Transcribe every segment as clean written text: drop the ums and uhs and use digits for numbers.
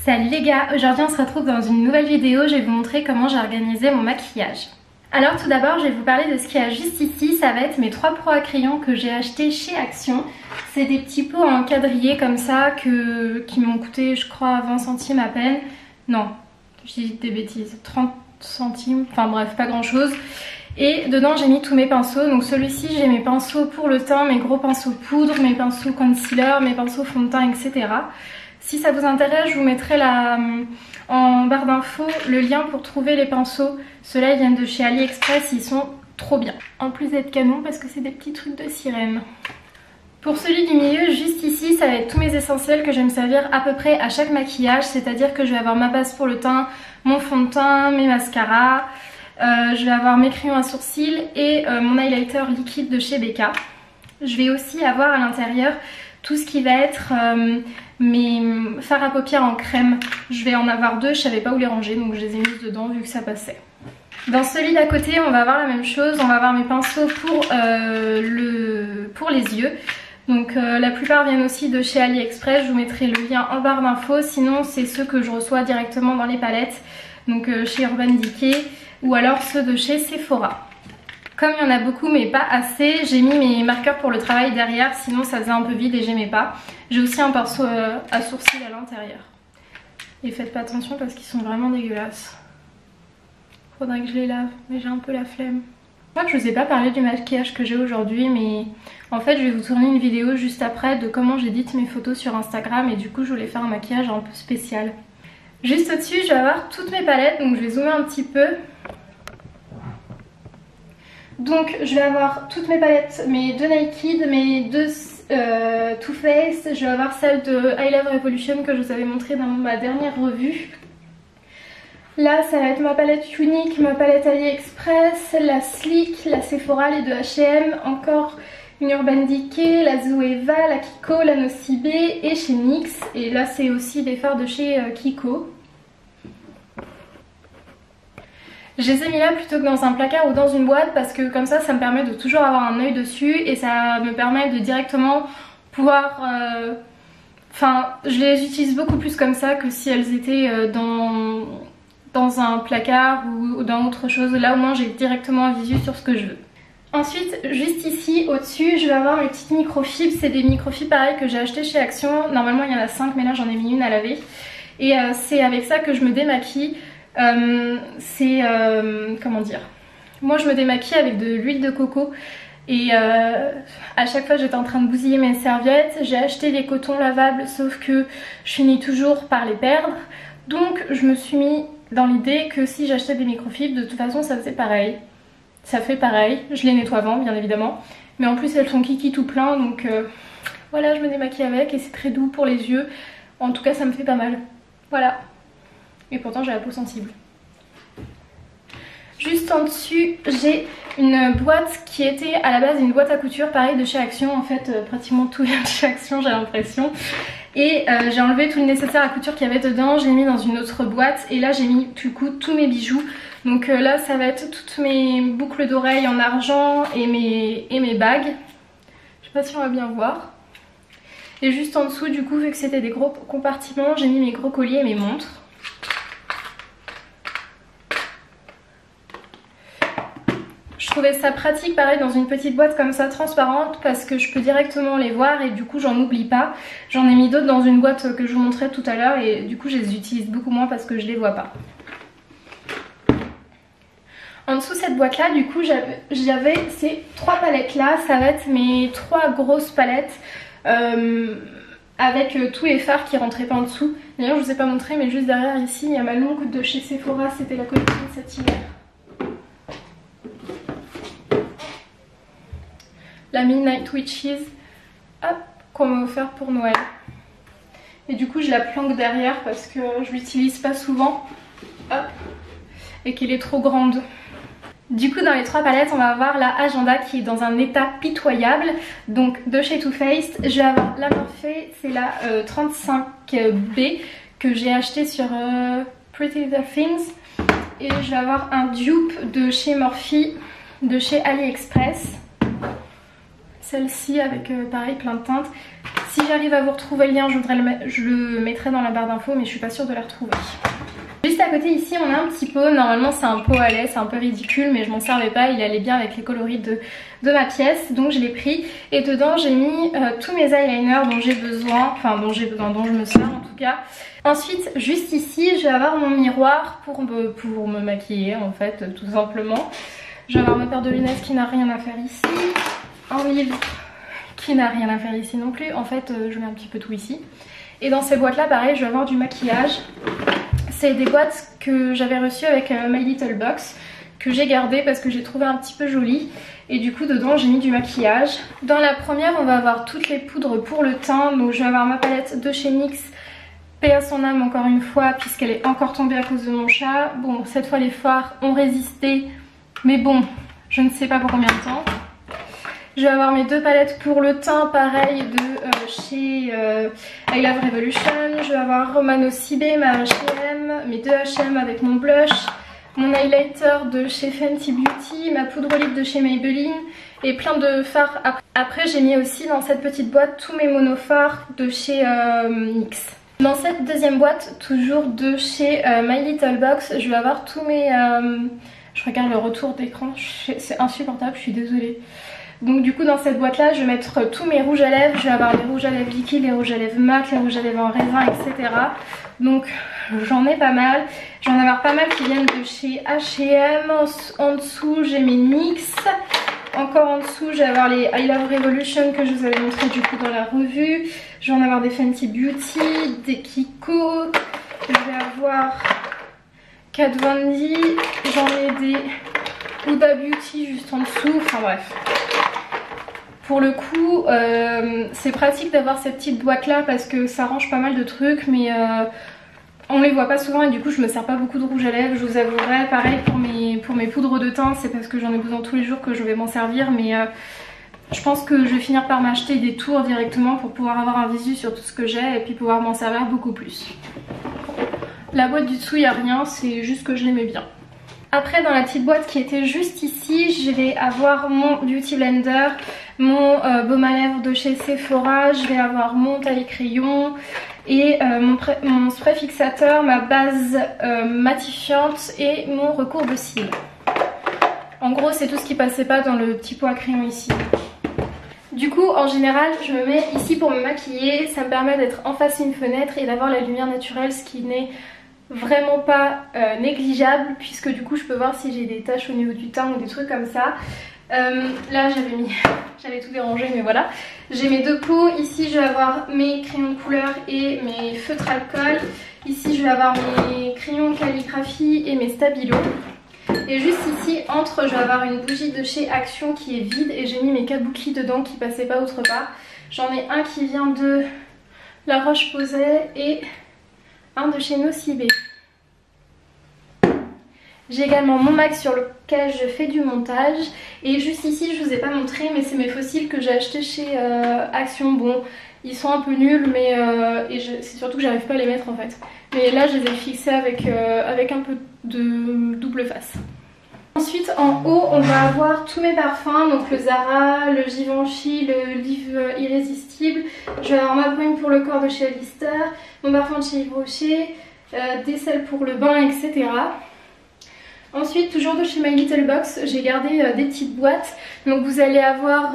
Salut les gars, aujourd'hui on se retrouve dans une nouvelle vidéo, je vais vous montrer comment j'ai organisé mon maquillage. Alors tout d'abord je vais vous parler de ce qu'il y a juste ici, ça va être mes 3 pots à crayon que j'ai achetés chez Action. C'est des petits pots en quadrillé comme ça qui m'ont coûté je crois 20 centimes à peine. Non, je dis des bêtises, 30 centimes, enfin bref pas grand chose. Et dedans j'ai mis tous mes pinceaux, donc celui-ci j'ai mes pinceaux pour le teint, mes gros pinceaux poudre, mes pinceaux concealer, mes pinceaux fond de teint, etc. Si ça vous intéresse, je vous mettrai en barre d'infos le lien pour trouver les pinceaux. Ceux-là ils viennent de chez AliExpress, ils sont trop bien. En plus d'être canon parce que c'est des petits trucs de sirène. Pour celui du milieu, juste ici, ça va être tous mes essentiels que je vais me servir à peu près à chaque maquillage. C'est-à-dire que je vais avoir ma base pour le teint, mon fond de teint, mes mascaras. Je vais avoir mes crayons à sourcils et mon highlighter liquide de chez Becca. Je vais aussi avoir à l'intérieur tout ce qui va être mes fards à paupières en crème. Je vais en avoir 2, je savais pas où les ranger donc je les ai mises dedans vu que ça passait. Dans celui d'à côté on va avoir la même chose, on va avoir mes pinceaux pour les yeux. Donc la plupart viennent aussi de chez AliExpress, je vous mettrai le lien en barre d'infos. Sinon c'est ceux que je reçois directement dans les palettes, donc chez Urban Decay ou alors ceux de chez Sephora. Comme il y en a beaucoup mais pas assez, j'ai mis mes marqueurs pour le travail derrière, sinon ça faisait un peu vide et j'aimais pas. J'ai aussi un pinceau à sourcils à l'intérieur. Et faites pas attention parce qu'ils sont vraiment dégueulasses. Faudrait que je les lave, mais j'ai un peu la flemme. Je crois que je vous ai pas parlé du maquillage que j'ai aujourd'hui, mais en fait je vais vous tourner une vidéo juste après de comment j'édite mes photos sur Instagram et du coup je voulais faire un maquillage un peu spécial. Juste au-dessus je vais avoir toutes mes palettes, donc je vais zoomer un petit peu. Donc je vais avoir toutes mes palettes, mes 2 Naked, mes 2 Too Faced, je vais avoir celle de I Love Revolution que je vous avais montré dans ma dernière revue. Là ça va être ma palette Unique, ma palette AliExpress, la Sleek, la Sephora, les 2 H&M, encore une Urban Decay, la Zoeva, la Kiko, la Nocibe et chez NYX. Et là c'est aussi des fards de chez Kiko. Je les ai mis là plutôt que dans un placard ou dans une boîte parce que comme ça me permet de toujours avoir un œil dessus et ça me permet de directement pouvoir... Enfin, je les utilise beaucoup plus comme ça que si elles étaient dans un placard ou dans autre chose. Là au moins j'ai directement un visu sur ce que je veux. Ensuite, juste ici au-dessus, je vais avoir mes petites microfibres. C'est des microfibres pareil que j'ai acheté chez Action. Normalement il y en a 5 mais là j'en ai mis une à laver. Et c'est avec ça que je me démaquille. Comment dire, moi je me démaquille avec de l'huile de coco et à chaque fois j'étais en train de bousiller mes serviettes. J'ai acheté des cotons lavables sauf que je finis toujours par les perdre, donc je me suis mis dans l'idée que si j'achetais des microfibres de toute façon ça faisait pareil, ça fait pareil. Je les nettoie avant bien évidemment, mais en plus elles sont kiki tout plein, donc voilà, je me démaquille avec et c'est très doux pour les yeux. En tout cas ça me fait pas mal, voilà. Et pourtant j'ai la peau sensible. Juste en dessus j'ai une boîte qui était à la base une boîte à couture pareil de chez Action. En fait pratiquement tout vient de chez Action j'ai l'impression. Et j'ai enlevé tout le nécessaire à couture qu'il y avait dedans, j'ai mis dans une autre boîte et là j'ai mis du coup tous mes bijoux. Donc là ça va être toutes mes boucles d'oreilles en argent et mes bagues. Je sais pas si on va bien voir. Et juste en dessous du coup vu que c'était des gros compartiments, j'ai mis mes gros colliers et mes montres. Je trouvais ça pratique pareil dans une petite boîte comme ça transparente parce que je peux directement les voir et du coup j'en oublie pas. J'en ai mis d'autres dans une boîte que je vous montrais tout à l'heure et du coup je les utilise beaucoup moins parce que je les vois pas. En dessous de cette boîte là du coup j'avais ces 3 palettes là, ça va être mes 3 grosses palettes avec tous les fards qui rentraient pas en dessous. D'ailleurs je vous ai pas montré mais juste derrière ici il y a ma longue de chez Sephora, c'était la collection de cet hiver. La Midnight Witches, hop, qu'on m'a offert pour Noël. Et du coup je la planque derrière parce que je l'utilise pas souvent, hop, et qu'elle est trop grande. Du coup dans les 3 palettes on va avoir la Agenda qui est dans un état pitoyable, donc de chez Too Faced. Je vais avoir la Morphe, c'est la 35B que j'ai acheté sur Pretty Little Things. Et je vais avoir un dupe de chez Morphe de chez AliExpress. celle-ci avec pareil plein de teintes. Si j'arrive à vous retrouver le lien, je le mettrai dans la barre d'infos, mais je suis pas sûre de la retrouver. Juste à côté ici on a un petit pot, normalement c'est un pot à lait, c'est un peu ridicule mais je m'en servais pas, il allait bien avec les coloris de ma pièce, donc je l'ai pris. Et dedans j'ai mis tous mes eyeliners dont j'ai besoin, enfin dont je me sers en tout cas. Ensuite juste ici je vais avoir mon miroir pour me maquiller en fait, tout simplement. Je vais avoir ma paire de lunettes qui n'a rien à faire ici, un livre qui n'a rien à faire ici non plus, en fait je mets un petit peu tout ici. Et dans ces boîtes là pareil je vais avoir du maquillage. C'est des boîtes que j'avais reçues avec My Little Box, que j'ai gardé parce que j'ai trouvé un petit peu joli. Et du coup dedans j'ai mis du maquillage. Dans la première on va avoir toutes les poudres pour le teint. Donc je vais avoir ma palette de chez NYX, paix à son âme encore une fois puisqu'elle est encore tombée à cause de mon chat. Bon cette fois les fards ont résisté, mais bon je ne sais pas pour combien de temps. Je vais avoir mes deux palettes pour le teint, pareil, de chez I Love Revolution. Je vais avoir Romano Cibé, ma H&M, mes deux H&M avec mon blush, mon highlighter de chez Fenty Beauty, ma poudre lip de chez Maybelline et plein de fards. Après j'ai mis aussi dans cette petite boîte tous mes monofards de chez NYX. Dans cette deuxième boîte, toujours de chez My Little Box, je vais avoir tous mes... je regarde le retour d'écran, c'est insupportable, je suis désolée. Donc du coup dans cette boîte là je vais mettre tous mes rouges à lèvres. Je vais avoir les rouges à lèvres liquides, les rouges à lèvres mat, les rouges à lèvres en raisin, etc. Donc j'en ai pas mal. J'en ai avoir pas mal qui viennent de chez H&M. En dessous j'ai mes NYX. Encore en dessous je vais avoir les I Love Revolution que je vous avais montré du coup dans la revue. Je vais en avoir des Fenty Beauty, des Kiko. Je vais avoir Kat Von D. J'en ai des Huda Beauty juste en dessous. Enfin bref. Pour le coup, c'est pratique d'avoir cette petite boîte là parce que ça range pas mal de trucs, mais on les voit pas souvent et du coup je me sers pas beaucoup de rouge à lèvres, je vous avouerai. Pareil pour mes poudres de teint, c'est parce que j'en ai besoin tous les jours que je vais m'en servir, mais je pense que je vais finir par m'acheter des tours directement pour pouvoir avoir un visu sur tout ce que j'ai et puis pouvoir m'en servir beaucoup plus. La boîte du dessous, il n'y a rien, c'est juste que je l'aimais bien. Après dans la petite boîte qui était juste ici, je vais avoir mon Beauty Blender, mon baume à lèvres de chez Sephora, je vais avoir mon taille crayon et mon spray fixateur, ma base matifiante et mon recours de cils. En gros c'est tout ce qui passait pas dans le petit pot à crayon ici. Du coup en général je me mets ici pour me maquiller, ça me permet d'être en face d'une fenêtre et d'avoir la lumière naturelle, ce qui n'est vraiment pas négligeable puisque du coup je peux voir si j'ai des taches au niveau du teint ou des trucs comme ça. Là j'avais tout dérangé mais voilà. J'ai mes deux pots, ici je vais avoir mes crayons de couleur et mes feutres alcool. Ici je vais avoir mes crayons calligraphie et mes stabilos. Et juste ici entre je vais avoir une bougie de chez Action qui est vide et j'ai mis mes kabuki dedans qui passaient pas autre part. J'en ai un qui vient de La Roche-Posay et un de chez Nocibé. J'ai également mon Mac sur lequel je fais du montage. Et juste ici je vous ai pas montré mais c'est mes fossiles que j'ai achetés chez Action. Bon ils sont un peu nuls mais c'est surtout que j'arrive pas à les mettre en fait. Mais là je les ai fixés avec un peu de double face. Ensuite en haut on va avoir tous mes parfums, donc le Zara, le Givenchy, le Live Irrésistible. Je vais avoir ma poigne pour le corps de chez Hollister, mon parfum de chez Yves Rocher, des sels pour le bain, etc. Ensuite toujours de chez My Little Box, j'ai gardé des petites boîtes. Donc vous allez avoir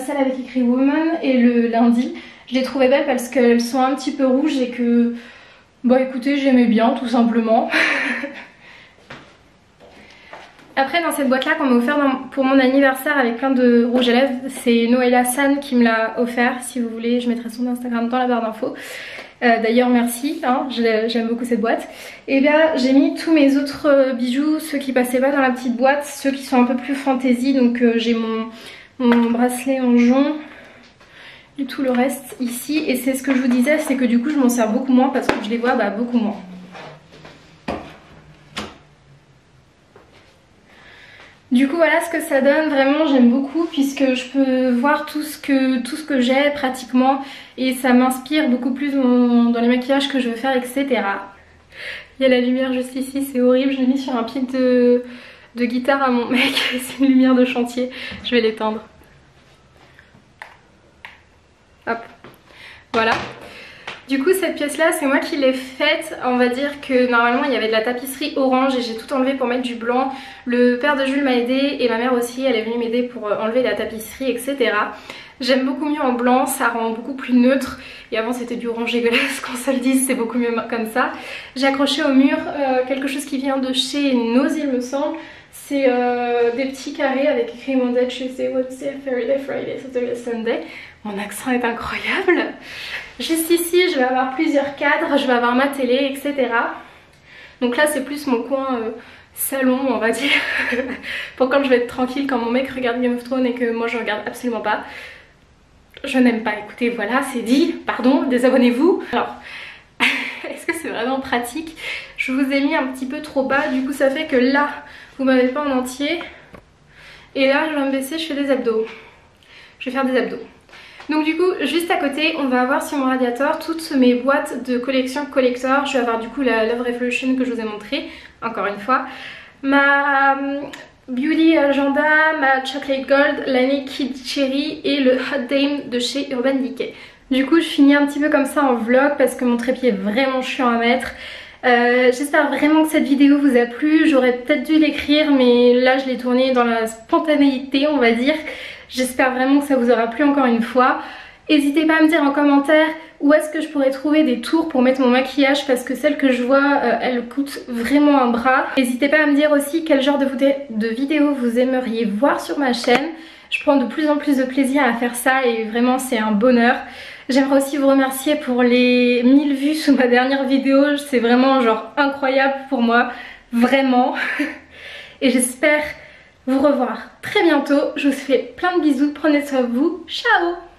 celle avec écrit Woman et le lundi. Je les trouvais belles parce qu'elles sont un petit peu rouges et que bah écoutez j'aimais bien tout simplement. Après dans cette boîte là qu'on m'a offert pour mon anniversaire avec plein de rouge à lèvres, c'est Noëlla San qui me l'a offert. Si vous voulez je mettrai son Instagram dans la barre d'infos. D'ailleurs merci, hein, j'aime beaucoup cette boîte. Et bien j'ai mis tous mes autres bijoux, ceux qui passaient pas dans la petite boîte, ceux qui sont un peu plus fantaisie. Donc j'ai mon bracelet en jonc et tout le reste ici. Et c'est ce que je vous disais, c'est que du coup je m'en sers beaucoup moins parce que je les vois beaucoup moins. Du coup voilà ce que ça donne, vraiment j'aime beaucoup puisque je peux voir tout ce que j'ai pratiquement et ça m'inspire beaucoup plus dans les maquillages que je veux faire, etc. Il y a la lumière juste ici, c'est horrible, je l'ai mis sur un pied de guitare à mon mec, c'est une lumière de chantier, je vais l'éteindre. Hop, voilà. Du coup cette pièce là c'est moi qui l'ai faite. On va dire que normalement il y avait de la tapisserie orange et j'ai tout enlevé pour mettre du blanc. Le père de Jules m'a aidé et ma mère aussi, elle est venue m'aider pour enlever la tapisserie, etc. J'aime beaucoup mieux en blanc, ça rend beaucoup plus neutre. Et avant c'était du orange dégueulasse, qu'on se le dise, c'est beaucoup mieux comme ça. J'ai accroché au mur quelque chose qui vient de chez Nose il me semble. C'est des petits carrés avec écrit Monday, Tuesday, Wednesday, Thursday, Friday, Saturday, Sunday. Mon accent est incroyable. Juste ici je vais avoir plusieurs cadres, je vais avoir ma télé, etc. Donc là c'est plus mon coin salon on va dire. Pour quand je vais être tranquille, quand mon mec regarde Game of Thrones et que moi je regarde absolument pas. Je n'aime pas, écoutez, voilà, c'est dit, pardon, désabonnez-vous. Alors, est-ce que c'est vraiment pratique? Je vous ai mis un petit peu trop bas, du coup ça fait que là, vous m'avez pas en entier. Et là, je vais me baisser, je fais des abdos. Je vais faire des abdos. Donc du coup, juste à côté, on va avoir sur mon radiateur toutes mes boîtes de collection collector. Je vais avoir du coup la Love Revolution que je vous ai montré, encore une fois. Ma Beauty Agenda, ma Chocolate Gold, la Naked Cherry et le Hot Dame de chez Urban Decay. Du coup je finis un petit peu comme ça en vlog parce que mon trépied est vraiment chiant à mettre. J'espère vraiment que cette vidéo vous a plu. J'aurais peut-être dû l'écrire mais là je l'ai tournée dans la spontanéité on va dire. J'espère vraiment que ça vous aura plu encore une fois. N'hésitez pas à me dire en commentaire où est-ce que je pourrais trouver des tours pour mettre mon maquillage parce que celle que je vois elle coûte vraiment un bras. N'hésitez pas à me dire aussi quel genre de vidéo vous aimeriez voir sur ma chaîne. Je prends de plus en plus de plaisir à faire ça et vraiment c'est un bonheur. J'aimerais aussi vous remercier pour les 1000 vues sous ma dernière vidéo. C'est vraiment genre incroyable pour moi, vraiment. Et j'espère vous revoir très bientôt. Je vous fais plein de bisous, prenez soin de vous, ciao!